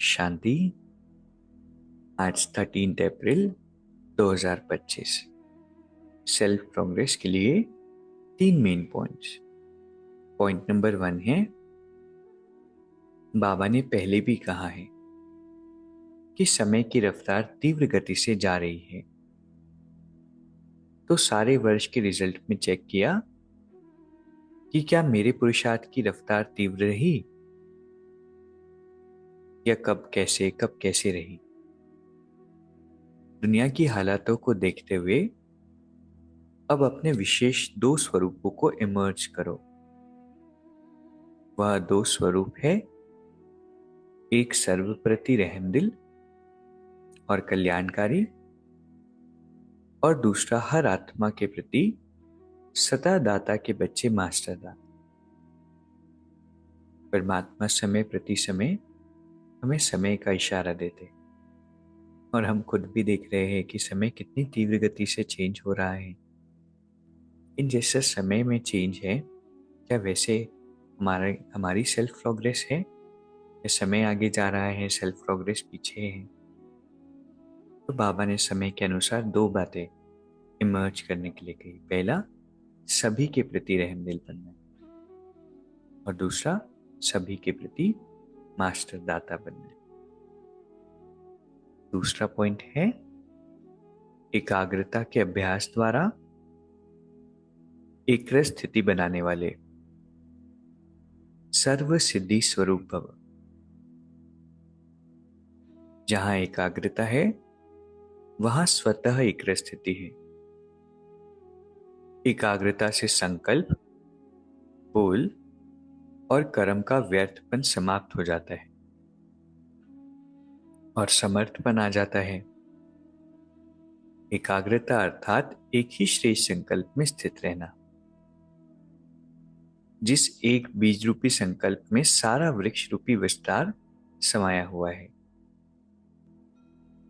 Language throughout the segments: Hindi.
शांति। आज 13 अप्रैल 2025। सेल्फ प्रोग्रेस के लिए 3 मेन पॉइंट्स। पॉइंट नंबर 1 है, बाबा ने पहले भी कहा है कि समय की रफ्तार तीव्र गति से जा रही है। तो सारे वर्ष के रिजल्ट में चेक किया कि क्या मेरे पुरुषार्थ की रफ्तार तीव्र रही या कब कैसे रही। दुनिया की हालातों को देखते हुए अब अपने विशेष 2 स्वरूपों को इमर्ज करो। वह 2 स्वरूप है, एक सर्वप्रति रहमदिल और कल्याणकारी, और दूसरा हर आत्मा के प्रति सदा दाता के बच्चे मास्टर दाता। परमात्मा समय प्रति समय हमें समय का इशारा देते, और हम खुद भी देख रहे हैं कि समय कितनी तीव्र गति से चेंज हो रहा है। इन जैसे समय में चेंज है, क्या वैसे हमारी सेल्फ प्रोग्रेस है या समय आगे जा रहा है, सेल्फ प्रोग्रेस पीछे है। तो बाबा ने समय के अनुसार 2 बातें इमर्ज करने के लिए कही। पहला, सभी के प्रति रहमदिल बनना, और दूसरा, सभी के प्रति मास्टर दाता बनना। दूसरा पॉइंट है, एकाग्रता के अभ्यास द्वारा एक्रस स्थिति बनाने वाले सर्व सिद्धि स्वरूप भव। जहां एकाग्रता है वहां स्वतः एक्रस स्थिति है। एकाग्रता से संकल्प, बोल और कर्म का व्यर्थपन समाप्त हो जाता है और समर्थपन आ जाता है। एकाग्रता अर्थात एक ही श्रेष्ठ संकल्प में स्थित रहना, जिस एक बीज रूपी संकल्प में सारा वृक्ष रूपी विस्तार समाया हुआ है।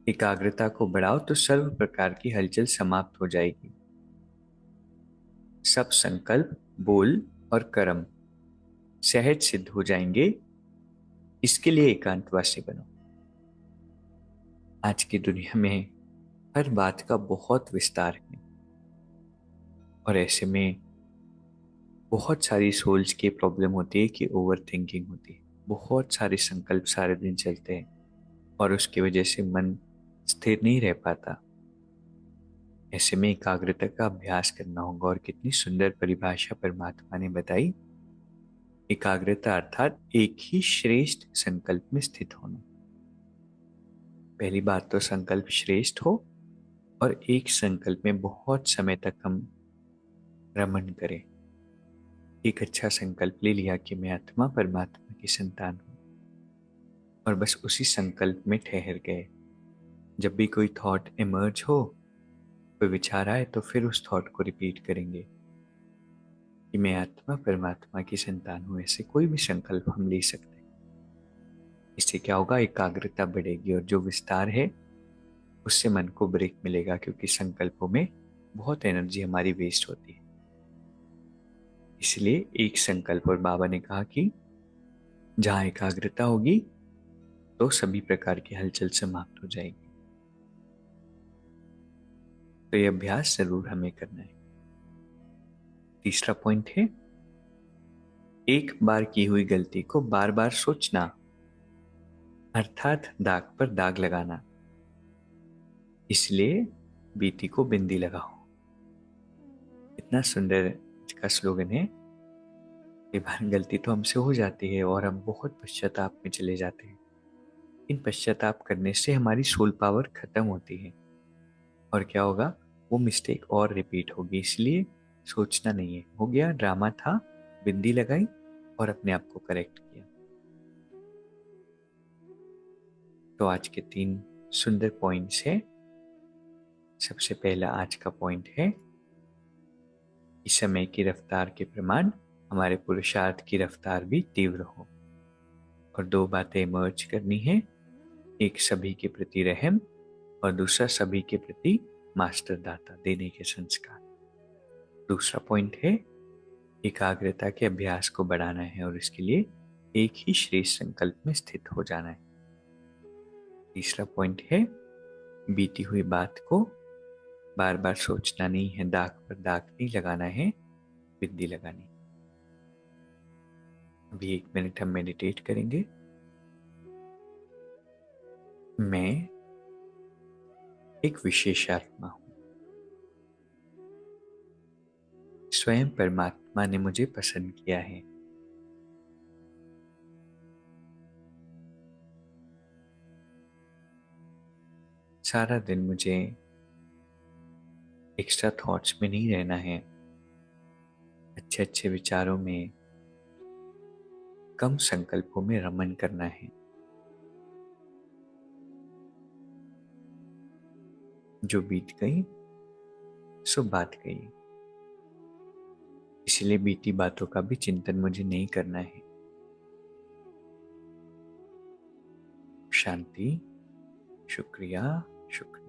एकाग्रता को बढ़ाओ तो सर्व प्रकार की हलचल समाप्त हो जाएगी। सब संकल्प, बोल और कर्म सहज सिद्ध हो जाएंगे। इसके लिए एकांतवासी बनो। आज की दुनिया में हर बात का बहुत विस्तार है, और ऐसे में बहुत सारी सोल्स की प्रॉब्लम होती है कि ओवर थिंकिंग होती है। बहुत सारे संकल्प सारे दिन चलते हैं और उसकी वजह से मन स्थिर नहीं रह पाता। ऐसे में एकाग्रता का अभ्यास करना होगा, और कितनी सुंदर परिभाषा परमात्मा ने बताई। एकाग्रता अर्थात एक ही श्रेष्ठ संकल्प में स्थित होना। पहली बात तो संकल्प श्रेष्ठ हो, और एक संकल्प में बहुत समय तक हम रमण करें। एक अच्छा संकल्प ले लिया कि मैं आत्मा परमात्मा की संतान हूं, और बस उसी संकल्प में ठहर गए। जब भी कोई थॉट इमर्ज हो, कोई विचार आए, तो फिर उस थॉट को रिपीट करेंगे कि मैं आत्मा परमात्मा की संतान हूं। ऐसे कोई भी संकल्प हम ले सकते हैं। इससे क्या होगा, एकाग्रता बढ़ेगी, और जो विस्तार है उससे मन को ब्रेक मिलेगा, क्योंकि संकल्पों में बहुत एनर्जी हमारी वेस्ट होती है। इसलिए एक संकल्प, और बाबा ने कहा कि जहां एकाग्रता होगी तो सभी प्रकार की हलचल समाप्त हो जाएगी। तो यह अभ्यास जरूर हमें करना है। तीसरा पॉइंट है, एक बार की हुई गलती को बार बार सोचना, अर्थात दाग पर दाग लगाना। इसलिए बीती को बिंदी लगाओ। इतना सुंदर इसका स्लोगन है। कई बार गलती तो हमसे हो जाती है और हम बहुत पश्चाताप में चले जाते हैं। इन पश्चाताप करने से हमारी सोल पावर खत्म होती है, और क्या होगा, वो मिस्टेक और रिपीट होगी। इसलिए सोचना नहीं है। हो गया, ड्रामा था, बिंदी लगाई और अपने आप को करेक्ट किया। तो आज के 3 सुंदर पॉइंट्स हैं। सबसे पहला आज का पॉइंट है कि समय की रफ्तार के प्रमाण हमारे पुरुषार्थ की रफ्तार भी तीव्र हो। और 2 बातें इमर्ज करनी है, एक सभी के प्रति रहम, और दूसरा सभी के प्रति मास्टर दाता देने के संस्कार। दूसरा पॉइंट है, एकाग्रता के अभ्यास को बढ़ाना है, और इसके लिए एक ही श्रेष्ठ संकल्प में स्थित हो जाना है। तीसरा पॉइंट है, बीती हुई बात को बार बार सोचना नहीं है, दाग पर दाग नहीं लगाना है, बिंदी लगानी। अभी 1 मिनट हम मेडिटेट करेंगे। मैं एक विशेष आत्मा हूं। स्वयं परमात्मा ने मुझे पसंद किया है। सारा दिन मुझे एक्स्ट्रा थॉट्स में नहीं रहना है, अच्छे अच्छे विचारों में, कम संकल्पों में रमन करना है। जो बीत गई सो बात गई, इसलिए बीती बातों का भी चिंतन मुझे नहीं करना है। शांति। शुक्रिया। शुक्रिया।